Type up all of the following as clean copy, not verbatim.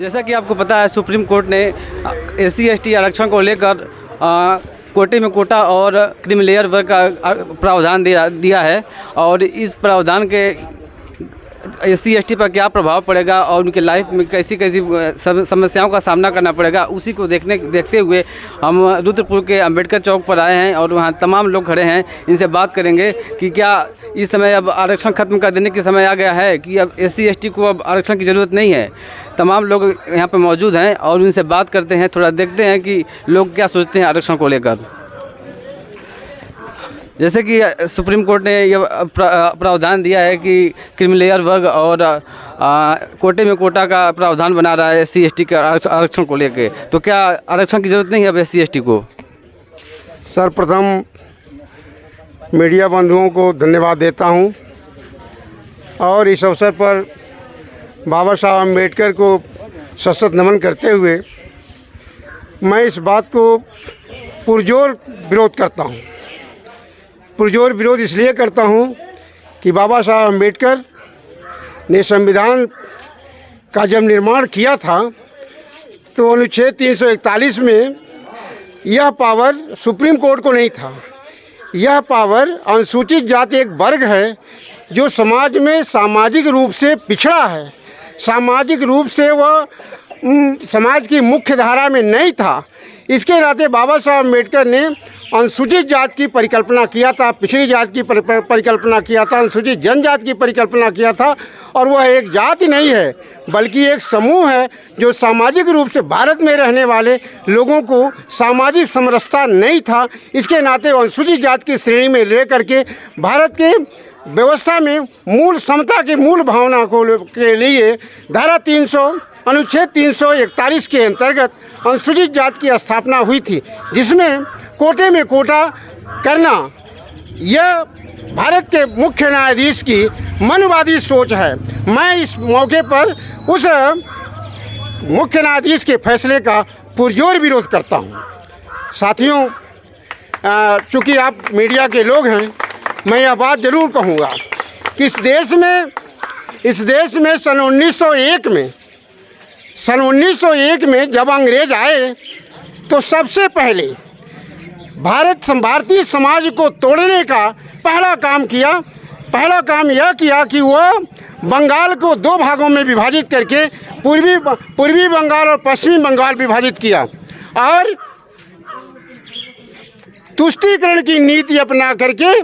जैसा कि आपको पता है, सुप्रीम कोर्ट ने SC/ST आरक्षण को लेकर कोटे में कोटा और क्रीमी लेयर वर्ग का प्रावधान दिया है देखते इस प्रावधान के SC/ST पर क्या प्रभाव पड़ेगा और उनके लाइफ में कैसी कैसी समस्याओं का सामना करना पड़ेगा, उसी को देखते हुए हम रुद्रपुर के अंबेडकर चौक पर आए हैं और वहाँ तमाम लोग खड़े हैं। इनसे बात करेंगे कि क्या इस समय अब आरक्षण खत्म कर देने के समय आ गया है कि अब SC/ST को अब आरक्षण की ज़रूरत नहीं है। तमाम लोग यहाँ पर मौजूद हैं और उनसे बात करते हैं, थोड़ा देखते हैं कि लोग क्या सोचते हैं आरक्षण को लेकर। जैसे कि सुप्रीम कोर्ट ने यह प्रावधान दिया है कि क्रीमी लेयर वर्ग और कोटे में कोटा का प्रावधान बना रहा है SC/ST के आरक्षण को लेकर, तो क्या आरक्षण की ज़रूरत नहीं है अब SC/ST को? सर्वप्रथम मीडिया बंधुओं को धन्यवाद देता हूं और इस अवसर पर बाबा साहब अम्बेडकर को सशक्त नमन करते हुए मैं इस बात को पुरजोर विरोध करता हूं। पुरजोर विरोध इसलिए करता हूं कि बाबा साहब अम्बेडकर ने संविधान का जब निर्माण किया था तो अनुच्छेद 341 में यह पावर सुप्रीम कोर्ट को नहीं था। यह पावर अनुसूचित जाति एक वर्ग है जो समाज में सामाजिक रूप से पिछड़ा है, सामाजिक रूप से वह समाज की मुख्य धारा में नहीं था। इसके नाते बाबा साहब अम्बेडकर ने अनुसूचित जाति की परिकल्पना किया था, पिछड़ी जाति की परिकल्पना किया था, अनुसूचित जनजाति की परिकल्पना किया था। और वह एक जाति नहीं है बल्कि एक समूह है जो सामाजिक रूप से भारत में रहने वाले लोगों को सामाजिक समरसता नहीं था। इसके नाते अनुसूचित जाति की श्रेणी में ले करके भारत के व्यवस्था में मूल समता की मूल भावना को के लिए धारा 300 अनुच्छेद 341 के अंतर्गत अनुसूचित जाति की स्थापना हुई थी, जिसमें कोटे में कोटा करना यह भारत के मुख्य न्यायाधीश की मनवादी सोच है। मैं इस मौके पर उस मुख्य न्यायाधीश के फैसले का पुरजोर विरोध करता हूं। साथियों, चूँकि आप मीडिया के लोग हैं, मैं यह बात ज़रूर कहूँगा कि इस देश में सन 1901 में जब अंग्रेज आए तो सबसे पहले भारतीय समाज को तोड़ने का पहला काम यह किया कि वह बंगाल को दो भागों में विभाजित करके पूर्वी बंगाल और पश्चिमी बंगाल विभाजित किया और तुष्टीकरण की नीति अपना करके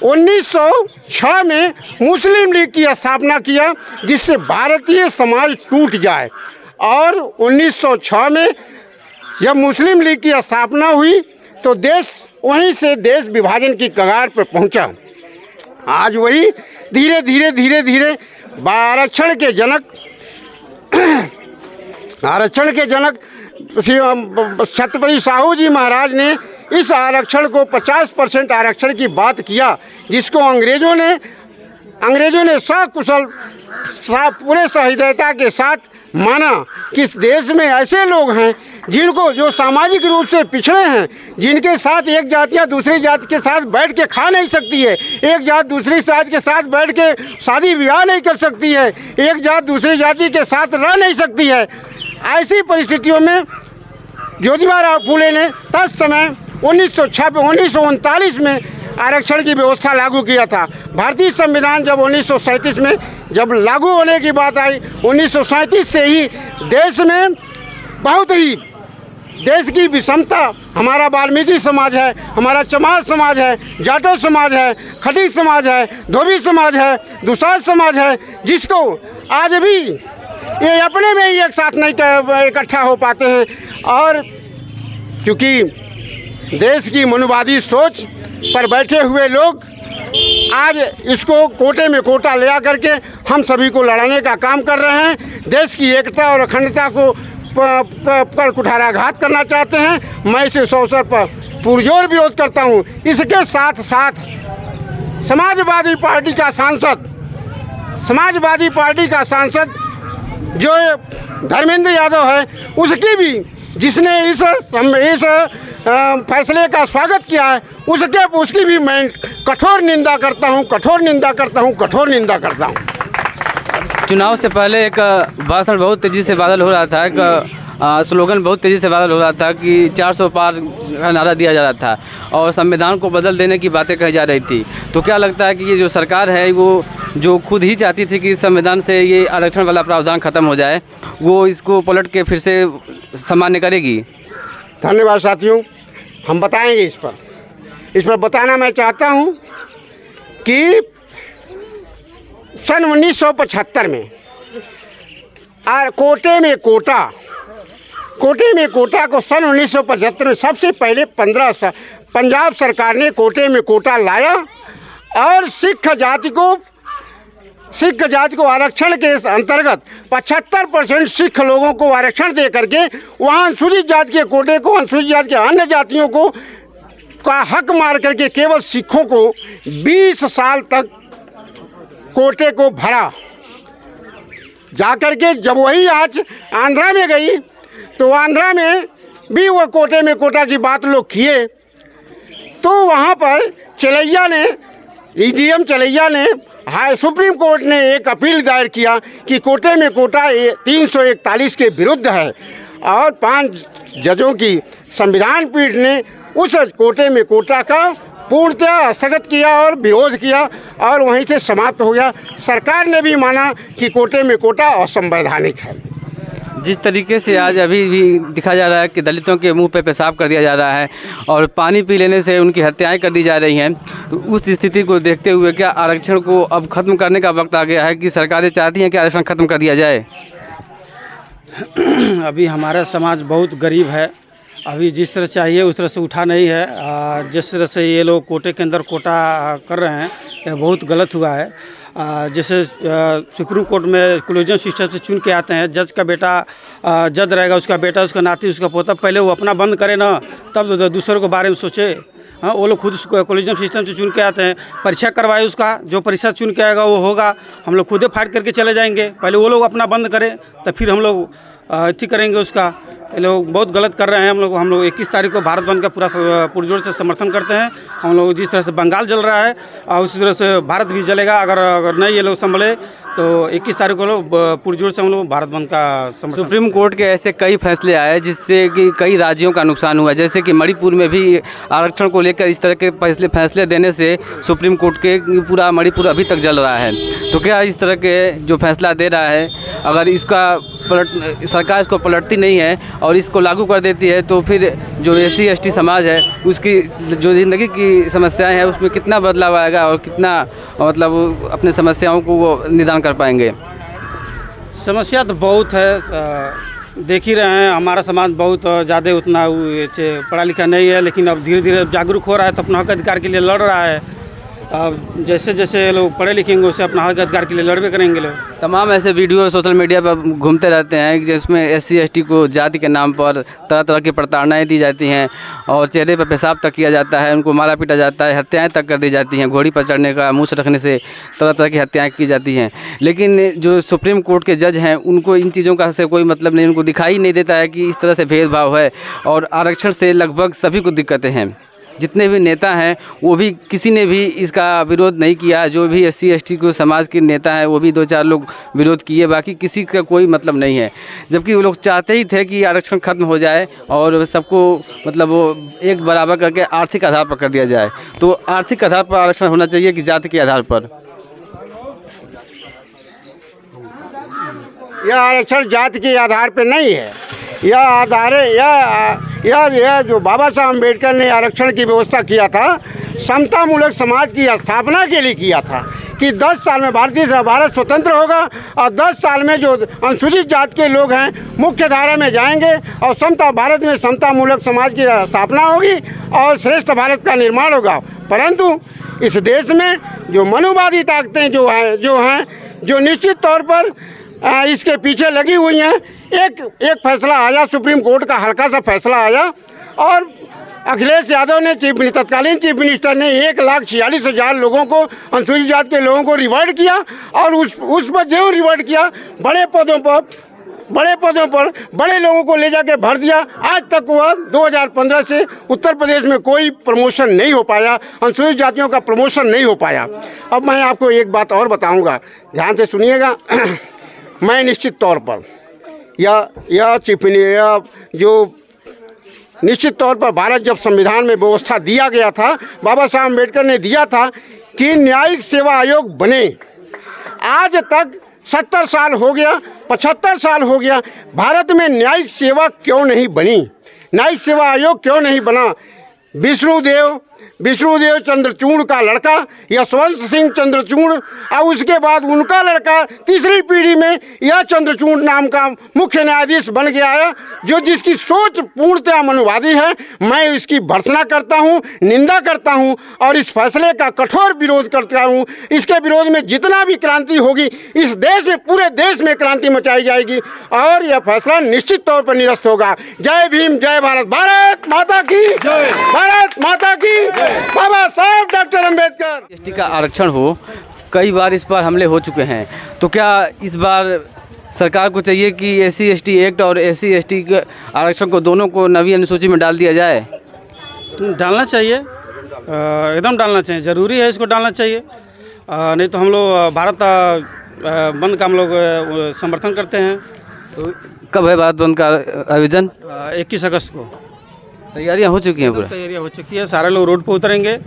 1906 में मुस्लिम लीग की स्थापना किया, जिससे भारतीय समाज टूट जाए। और 1906 में जब मुस्लिम लीग की स्थापना हुई तो वहीं से देश विभाजन की कगार पर पहुंचा। आज वही धीरे धीरे आरक्षण के जनक छत्रपति साहू जी महाराज ने इस आरक्षण को 50% आरक्षण की बात किया, जिसको अंग्रेजों ने सकुशल पूरे सहृदयता के साथ माना कि इस देश में ऐसे लोग हैं जो सामाजिक रूप से पिछड़े हैं, जिनके साथ एक जातियाँ दूसरी जाति के साथ बैठ के खा नहीं सकती है, एक जात दूसरी जाति के साथ बैठ के शादी विवाह नहीं कर सकती है, एक जात दूसरी जाति के साथ रह नहीं सकती है। ऐसी परिस्थितियों में ज्योतिबा फूले ने तत्समय 1939 में आरक्षण की व्यवस्था लागू किया था। भारतीय संविधान जब 1937 में जब लागू होने की बात आई, 1937 से ही देश में बहुत ही देश की विषमता, हमारा वाल्मीकि समाज है, हमारा चमार समाज है, जाटो समाज है, खटी समाज है, धोबी समाज है, दुसाध समाज है, जिसको आज भी ये अपने में ही एक साथ नहीं इकट्ठा हो पाते हैं। और चूँकि देश की मनुवादी सोच पर बैठे हुए लोग आज इसको कोटे में कोटा ले आकर के हम सभी को लड़ाने का काम कर रहे हैं, देश की एकता और अखंडता को पर कुठाराघात करना चाहते हैं। मैं इस अवसर पर पुरजोर विरोध करता हूं। इसके साथ साथ समाजवादी पार्टी का सांसद जो धर्मेंद्र यादव है, उसकी भी जिसने इस फैसले का स्वागत किया है, उसकी भी मैं कठोर निंदा करता हूं। चुनाव से पहले एक भाषण बहुत तेज़ी से वायरल हो रहा था, एक स्लोगन बहुत तेज़ी से वायरल हो रहा था कि 400 पार का नारा दिया जा रहा था और संविधान को बदल देने की बातें कही जा रही थी। तो क्या लगता है कि ये जो सरकार है वो जो खुद ही चाहती थी कि संविधान से ये आरक्षण वाला प्रावधान ख़त्म हो जाए, वो इसको पलट के फिर से सामान्य करेगी? धन्यवाद साथियों, हम बताएंगे इस पर बताना मैं चाहता हूं कि सन 1975 में कोटे में कोटा को सन 1975 में सबसे पहले पंजाब सरकार ने कोटे में कोटा लाया और सिख जाति को आरक्षण के अंतर्गत 75% सिख लोगों को आरक्षण दे करके वहाँ अनुसूचित जाति के कोटे को, अनुसूचित जाति के अन्य जातियों को का हक मार करके केवल सिखों को 20 साल तक कोटे को भरा। जाकर के जब वही आज आंध्रा में गई तो आंध्रा में भी वो कोटे में कोटा की बात लोग किए, तो वहाँ पर चलैया ने ईडीएम चलैया ने सुप्रीम कोर्ट ने एक अपील दायर किया कि कोटे में कोटा 341 के विरुद्ध है और 5 जजों की संविधान पीठ ने उस कोटे में कोटा का पूर्णतः स्थगित किया और विरोध किया और वहीं से समाप्त हो गया। सरकार ने भी माना कि कोटे में कोटा असंवैधानिक है। जिस तरीके से आज अभी भी दिखा जा रहा है कि दलितों के मुंह पे पेशाब कर दिया जा रहा है और पानी पी लेने से उनकी हत्याएं कर दी जा रही हैं, तो उस स्थिति को देखते हुए क्या आरक्षण को अब ख़त्म करने का वक्त आ गया है कि सरकारें चाहती हैं कि आरक्षण ख़त्म कर दिया जाए? अभी हमारा समाज बहुत गरीब है, अभी जिस तरह चाहिए उस तरह से उठा नहीं है। जिस तरह से ये लोग कोटे के अंदर कोटा कर रहे हैं यह बहुत गलत हुआ है। जैसे सुप्रीम कोर्ट में कोलिजन सिस्टम से चुन के आते हैं, जज का बेटा जज रहेगा, उसका बेटा, उसका नाती, उसका पोता, पहले वो अपना बंद करे ना तब दूसरों के बारे में सोचे। हाँ, वो लोग खुद कोलिजन सिस्टम से चुन के आते हैं, परीक्षा करवाए, उसका जो परीक्षा चुन के आएगा वो होगा, हम लोग खुद फाइट करके चले जाएंगे। पहले वो लोग अपना बंद करें तो फिर हम लोग अथी करेंगे उसका। ये लोग बहुत गलत कर रहे हैं। हम लोग 21 तारीख को भारत बंद का पूरा पुरजोर से समर्थन करते हैं। हम लोग जिस तरह से बंगाल जल रहा है और उसी तरह से भारत भी जलेगा। अगर नहीं ये लोग संभले तो 21 तारीख को लोग पुरजोर से हम लोग भारत बंद का समर्थन। सुप्रीम कोर्ट के ऐसे कई फैसले आए जिससे कि कई राज्यों का नुकसान हुआ, जैसे कि मणिपुर में भी आरक्षण को लेकर इस तरह के फैसले देने से सुप्रीम कोर्ट के पूरा मणिपुर अभी तक जल रहा है। तो क्या इस तरह के जो फैसला दे रहा है, अगर इसका सरकार इसको पलटती नहीं है और इसको लागू कर देती है तो फिर जो SC ST समाज है उसकी जो ज़िंदगी की समस्याएं हैं उसमें कितना बदलाव आएगा और कितना मतलब अपने समस्याओं को वो निदान कर पाएंगे? समस्या तो बहुत है, देख ही रहे हैं। हमारा समाज बहुत ज़्यादा उतना पढ़ा लिखा नहीं है, लेकिन अब धीरे धीरे जागरूक हो रहा है तो अपना हक अधिकार के लिए लड़ रहा है। अब जैसे जैसे लोग पढ़े लिखेंगे उससे अपना हक अधिकार के लिए लड़बे करेंगे लोग। तमाम ऐसे वीडियो सोशल मीडिया पर घूमते रहते हैं जिसमें SC ST को जाति के नाम पर तरह तरह की प्रताड़नाएँ दी जाती हैं और चेहरे पर पेशाब तक किया जाता है, उनको मारा पीटा जाता है, हत्याएं तक कर दी जाती हैं, घोड़ी पर चढ़ने का, मूंछ रखने से तरह तरह की हत्याएं की जाती हैं। लेकिन जो सुप्रीम कोर्ट के जज हैं उनको इन चीज़ों का से कोई मतलब नहीं, उनको दिखाई नहीं देता है कि इस तरह से भेदभाव है और आरक्षण से लगभग सभी को दिक्कतें हैं। जितने भी नेता हैं वो भी किसी ने भी इसका विरोध नहीं किया। जो भी SC ST को समाज के नेता हैं वो भी 2-4 लोग विरोध किए, बाकी किसी का कोई मतलब नहीं है। जबकि वो लोग चाहते ही थे कि आरक्षण खत्म हो जाए और सबको मतलब वो एक बराबर करके आर्थिक आधार पर कर दिया जाए। तो आर्थिक आधार पर आरक्षण होना चाहिए कि जाति के आधार पर? यह आरक्षण जाति के आधार पर नहीं है, यह आधार यह जो बाबा साहब अम्बेडकर ने आरक्षण की व्यवस्था किया था समतामूलक समाज की स्थापना के लिए किया था कि 10 साल में भारत स्वतंत्र होगा और 10 साल में जो अनुसूचित जाति के लोग हैं मुख्य धारा में जाएंगे और भारत में समतामूलक समाज की स्थापना होगी और श्रेष्ठ भारत का निर्माण होगा। परंतु इस देश में जो मनुवादी ताकतें जो निश्चित तौर पर इसके पीछे लगी हुई हैं। एक फैसला आया, सुप्रीम कोर्ट का हल्का सा फैसला आया और अखिलेश यादव ने तत्कालीन चीफ मिनिस्टर ने 1,46,000 लोगों को, अनुसूचित जाति के लोगों को रिवर्ट किया और उस पर जो रिवर्ट किया बड़े पदों पर बड़े लोगों को ले जाके भर दिया। आज तक वह 2015 से उत्तर प्रदेश में कोई प्रमोशन नहीं हो पाया, अनुसूचित जातियों का प्रमोशन नहीं हो पाया। अब मैं आपको एक बात और बताऊंगा, ध्यान से सुनिएगा मैं निश्चित तौर पर यह टिप्पणी या जो निश्चित तौर पर भारत जब संविधान में व्यवस्था दिया गया था, बाबा साहब अम्बेडकर ने दिया था कि न्यायिक सेवा आयोग बने। आज तक 70 साल हो गया, 75 साल हो गया, भारत में न्यायिक सेवा क्यों नहीं बनी? न्यायिक सेवा आयोग क्यों नहीं बना? विष्णुदेव चंद्रचूड़ का लड़का यशवंत सिंह चंद्रचूड़ और उसके बाद उनका लड़का तीसरी पीढ़ी में यह चंद्रचूड़ नाम का मुख्य न्यायाधीश बन के आया, जो जिसकी सोच पूर्णतः मनुवादी है। मैं इसकी भर्त्सना करता हूं, निंदा करता हूं और इस फैसले का कठोर विरोध करता हूं। इसके विरोध में जितना भी क्रांति होगी इस देश में, पूरे देश में क्रांति मचाई जाएगी और यह फैसला निश्चित तौर पर निरस्त होगा। जय भीम, जय भारत, भारत माता की जय, भारत माता की बाबा साहब डॉक्टर अम्बेडकर। एसटी का आरक्षण हो, कई बार इस पर हमले हो चुके हैं, तो क्या इस बार सरकार को चाहिए कि SC/ST एक्ट और SC/ST के आरक्षण को दोनों को नवीं अनुसूची में डाल दिया जाए? डालना चाहिए, एकदम डालना चाहिए, ज़रूरी है, इसको डालना चाहिए। नहीं तो हम लोग भारत बंद का हम लोग समर्थन करते हैं। तो कब है भारत बंद का आयोजन? 21 अगस्त को तैयारियां हो चुकी हैं? पूरा तैयारियां हो चुकी है, सारे लोग रोड पर उतरेंगे।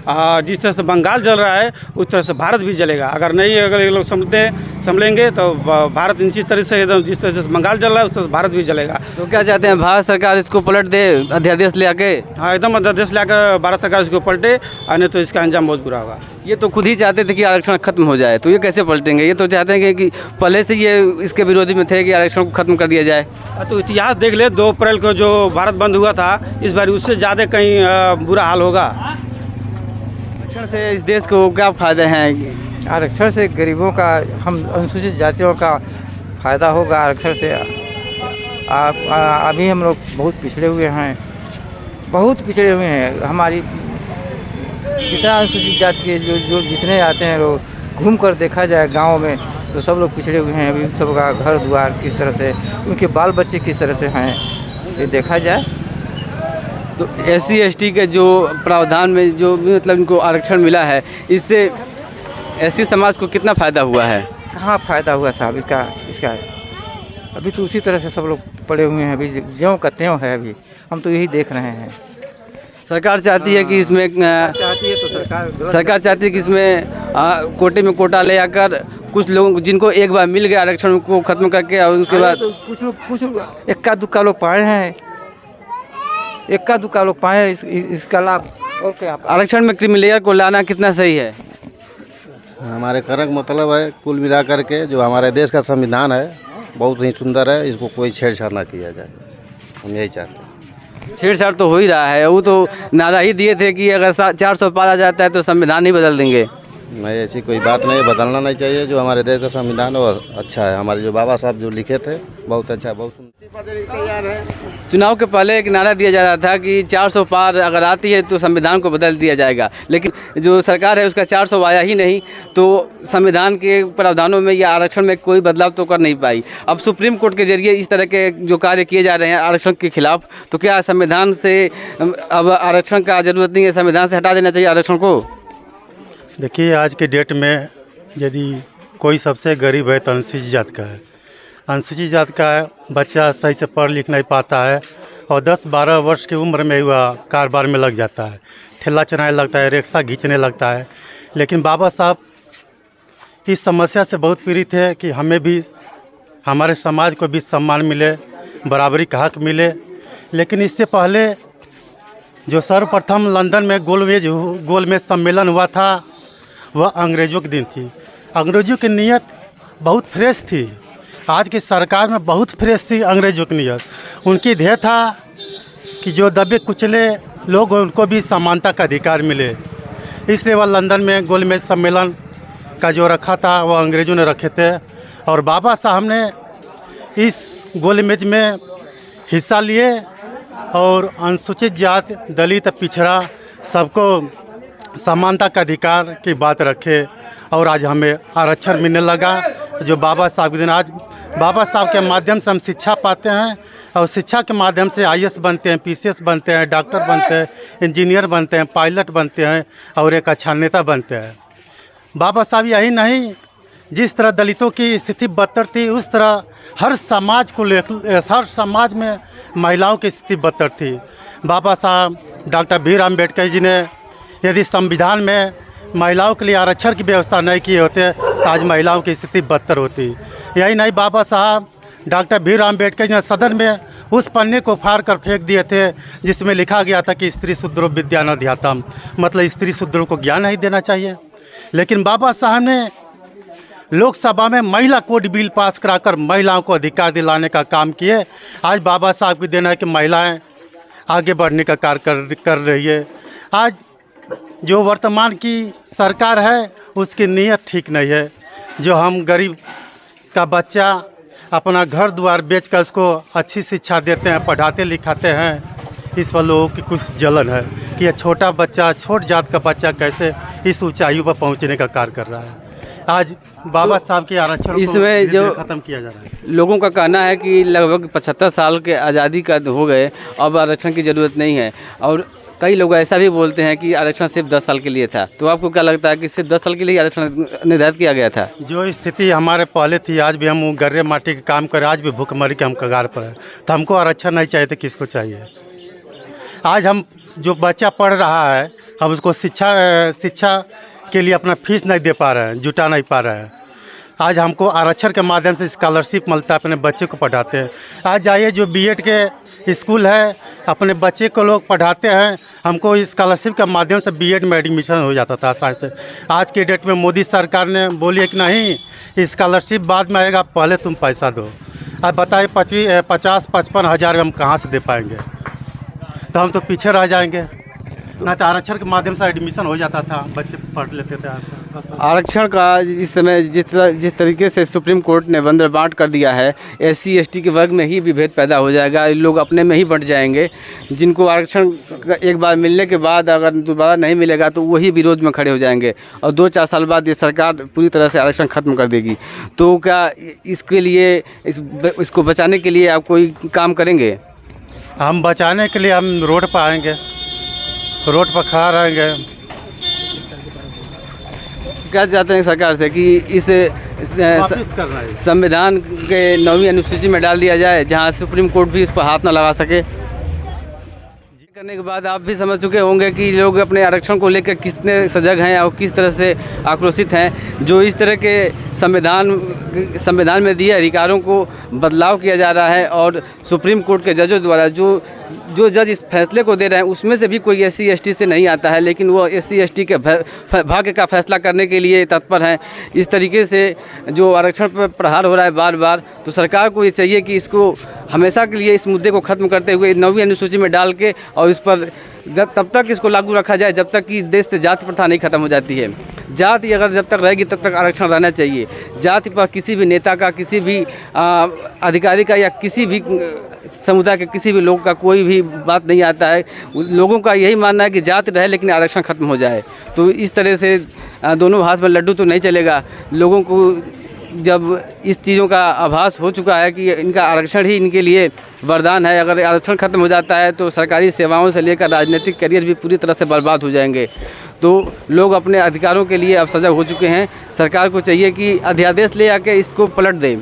जिस तरह से बंगाल जल रहा है उस तरह से भारत भी जलेगा। अगर ये लोग संभलेंगे तो भारत निश्चित तरह से एकदम जिस तरह से बंगाल जल रहा है उस तरह से भारत भी जलेगा। तो क्या चाहते हैं, भारत सरकार इसको पलट दे अध्यादेश ले आके? हाँ, एकदम अध्यादेश लाकर भारत सरकार इसको पलटे, नहीं तो इसका अंजाम बहुत बुरा होगा। ये तो खुद ही चाहते थे कि आरक्षण खत्म हो जाए, तो ये कैसे पलटेंगे? ये तो चाहते हैं कि पहले से ये इसके विरोधी में थे कि आरक्षण को खत्म कर दिया जाए। तो इतिहास देख ले, 2 अप्रैल को जो भारत बंद हुआ था, इस बार उससे ज़्यादा कहीं बुरा हाल होगा। आरक्षण से इस देश को क्या फ़ायदे हैं? आरक्षण से गरीबों का, हम अनुसूचित जातियों का फ़ायदा होगा आरक्षण से। अभी हम लोग बहुत पिछड़े हुए हैं, बहुत पिछड़े हुए हैं। हमारी जितना अनुसूचित जाति के जो जितने आते हैं लोग, घूम कर देखा जाए गाँव में तो सब लोग पिछड़े हुए हैं। अभी सबका घर द्वार किस तरह से, उनके बाल बच्चे किस तरह से हैं, ये देखा जाए। तो SC/ST के जो प्रावधान में जो भी मतलब इनको आरक्षण मिला है, इससे SC समाज को कितना फ़ायदा हुआ है? कहाँ फ़ायदा हुआ साहब इसका अभी तो उसी तरह से सब लोग पड़े हुए हैं। अभी ज्यों का त्यों है, अभी हम तो यही देख रहे हैं। सरकार चाहती है कि इसमें सरकार चाहती है कि इसमें कोटे में कोटा ले आकर कुछ लोग जिनको एक बार मिल गया आरक्षण को खत्म करके और उसके बाद तो कुछ इक्का दुक्का लोग पाए हैं, इक्का दुक्का लोग पाए इसका लाभ। और क्या आरक्षण में क्रीमी लेयर को लाना कितना सही है? हमारे कहने का मतलब है कुल मिला करके जो हमारे देश का संविधान है बहुत ही सुंदर है, इसको कोई छेड़छाड़ ना किया जाए, हम यही चाहते हैं। छेड़छाड़ तो हो ही रहा है, वो तो नारा ही दिए थे कि अगर 400 पार जाता है तो संविधान ही बदल देंगे। नहीं, ऐसी कोई बात नहीं, बदलना नहीं चाहिए। जो हमारे देश का संविधान है वो अच्छा है, हमारे जो बाबा साहब जो लिखे थे बहुत अच्छा है, बहुत सुंदर। चुनाव के पहले एक नारा दिया जा रहा था कि 400 पार अगर आती है तो संविधान को बदल दिया जाएगा, लेकिन जो सरकार है उसका 400 आया ही नहीं, तो संविधान के प्रावधानों में या आरक्षण में कोई बदलाव तो कर नहीं पाई। अब सुप्रीम कोर्ट के जरिए इस तरह के जो कार्य किए जा रहे हैं आरक्षण के खिलाफ, तो क्या संविधान से अब आरक्षण का जरूरत नहीं है, संविधान से हटा देना चाहिए आरक्षण को? देखिए, आज के डेट में यदि कोई सबसे गरीब है तो अनुसूचित जात का है। अनुसूचित जात का बच्चा सही से पढ़ लिख नहीं पाता है और 10-12 वर्ष की उम्र में हुआ कारोबार में लग जाता है, ठेला चलाने लगता है, रिक्शा खींचने लगता है। लेकिन बाबा साहब इस समस्या से बहुत पीड़ित है कि हमें भी, हमारे समाज को भी सम्मान मिले, बराबरी का हक मिले। लेकिन इससे पहले जो सर्वप्रथम लंदन में गोलमेज सम्मेलन हुआ था वह अंग्रेज़ों के दिन थी। अंग्रेज़ों की नीयत बहुत फ्रेश थी, आज की सरकार में बहुत फ्रेश थी अंग्रेज़ों की नीयत। उनकी ध्येय था कि जो दबे कुचले लोग हैं उनको भी समानता का अधिकार मिले, इसलिए वह लंदन में गोलमेज सम्मेलन का जो रखा था वह अंग्रेज़ों ने रखे थे और बाबा साहब ने इस गोलमेज में हिस्सा लिए और अनुसूचित जात, दलित, पिछड़ा सबको समानता का अधिकार की बात रखे और आज हमें आरक्षण मिलने लगा। जो बाबा साहब के दिन, आज बाबा साहब के माध्यम से हम शिक्षा पाते हैं और शिक्षा के माध्यम से IAS बनते हैं, PCS बनते हैं, डॉक्टर बनते हैं, इंजीनियर बनते हैं, पायलट बनते हैं और एक अच्छा नेता बनते हैं। बाबा साहब यही नहीं, जिस तरह दलितों की स्थिति बदतर थी, उस तरह हर समाज में महिलाओं की स्थिति बदतर थी। बाबा साहब डॉक्टर भीमराव अम्बेडकर जी ने यदि संविधान में महिलाओं के लिए आरक्षण की व्यवस्था नहीं किए होते तो आज महिलाओं की स्थिति बदतर होती। यही नहीं, बाबा साहब डॉक्टर भीमराव अम्बेडकर जी ने सदन में उस पन्ने को फाड़ कर फेंक दिए थे जिसमें लिखा गया था कि स्त्री शूद्रो विद्या न ध्यातम, मतलब स्त्री शूद्रों को ज्ञान नहीं देना चाहिए। लेकिन बाबा साहब ने लोकसभा में महिला कोड बिल पास कराकर महिलाओं को अधिकार दिलाने का काम किए। आज बाबा साहब की देना है कि महिलाएं आगे बढ़ने का कार्य कर रही है। आज जो वर्तमान की सरकार है उसकी नीयत ठीक नहीं है। जो हम गरीब का बच्चा अपना घर द्वार बेचकर उसको अच्छी शिक्षा देते हैं, पढ़ाते लिखाते हैं, इस पर लोगों की कुछ जलन है कि यह छोटा बच्चा, छोट जात का बच्चा कैसे इस ऊंचाइयों पर पहुंचने का कार्य कर रहा है। आज बाबा साहब के आरक्षण इसमें जो खत्म किया जा रहा है। लोगों का कहना है कि लगभग 75 साल के आज़ादी का हो गए, अब आरक्षण की ज़रूरत नहीं है। और कई लोग ऐसा भी बोलते हैं कि आरक्षण सिर्फ 10 साल के लिए था। तो आपको क्या लगता है कि सिर्फ 10 साल के लिए आरक्षण निर्धारित किया गया था? जो स्थिति हमारे पहले थी, आज भी हम गर्रे माटी के काम करें, आज भी भूखमरी के हम कगार पर हैं, तो हमको आरक्षण नहीं चाहिए तो किसको चाहिए? आज हम जो बच्चा पढ़ रहा है, हम उसको शिक्षा के लिए अपना फीस नहीं दे पा रहे हैं, जुटा नहीं पा रहे हैं। आज हमको आरक्षण के माध्यम से स्कॉलरशिप मिलता है, अपने बच्चे को पढ़ाते हैं। आज जाइए जो बीएड के स्कूल है, अपने बच्चे को लोग पढ़ाते हैं, हमको स्कॉलरशिप के माध्यम से बीएड में एडमिशन हो जाता था आसानी से। आज के डेट में मोदी सरकार ने बोली है कि नहीं, स्कॉलरशिप बाद में आएगा, पहले तुम पैसा दो। अब बताइए 50-55 हज़ार हम कहाँ से दे पाएंगे? तो हम तो पीछे रह जाएंगे। ना तो आरक्षण के माध्यम से एडमिशन हो जाता था, बच्चे पढ़ लेते थे। आरक्षण का इस समय जिस तरीके से सुप्रीम कोर्ट ने बंदर बांट कर दिया है, SC ST के वर्ग में ही विभेद पैदा हो जाएगा। लोग अपने में ही बंट जाएंगे। जिनको आरक्षण एक बार मिलने के बाद अगर दोबारा नहीं मिलेगा तो वही विरोध में खड़े हो जाएंगे और 2-4 साल बाद ये सरकार पूरी तरह से आरक्षण खत्म कर देगी। तो क्या इसके लिए इसको बचाने के लिए आप कोई काम करेंगे? हम बचाने के लिए हम रोड पर आएंगे, रोड पर खड़ा रहेंगे। क्या चाहते हैं सरकार से कि इस वापस करना है, संविधान के 9वीं अनुसूची में डाल दिया जाए, जहां सुप्रीम कोर्ट भी इस पर हाथ न लगा सके? करने के बाद आप भी समझ चुके होंगे कि लोग अपने आरक्षण को लेकर कितने सजग हैं और किस तरह से आक्रोशित हैं। जो इस तरह के संविधान में दिए अधिकारों को बदलाव किया जा रहा है और सुप्रीम कोर्ट के जजों द्वारा जो जज इस फैसले को दे रहे हैं उसमें से भी कोई SC ST से नहीं आता है, लेकिन वो SC ST के भाग्य का फैसला करने के लिए तत्पर हैं। इस तरीके से जो आरक्षण पर प्रहार हो रहा है बार बार, तो सरकार को ये चाहिए कि इसको हमेशा के लिए इस मुद्दे को ख़त्म करते हुए 9वीं अनुसूची में डाल के और इस पर तब तक इसको लागू रखा जाए जब तक कि देश से जाति प्रथा नहीं खत्म हो जाती है। जाति अगर जब तक रहेगी तब तक आरक्षण रहना चाहिए। जाति पर किसी भी नेता का, किसी भी अधिकारी का या किसी भी समुदाय के किसी भी लोग का कोई भी बात नहीं आता है। लोगों का यही मानना है कि जाति रहे लेकिन आरक्षण खत्म हो जाए। तो इस तरह से दोनों हाथ में लड्डू तो नहीं चलेगा। लोगों को जब इस चीज़ों का आभास हो चुका है कि इनका आरक्षण ही इनके लिए वरदान है, अगर आरक्षण खत्म हो जाता है तो सरकारी सेवाओं से लेकर राजनीतिक करियर भी पूरी तरह से बर्बाद हो जाएंगे। तो लोग अपने अधिकारों के लिए अब सजग हो चुके हैं। सरकार को चाहिए कि अध्यादेश ले आके इसको पलट दें।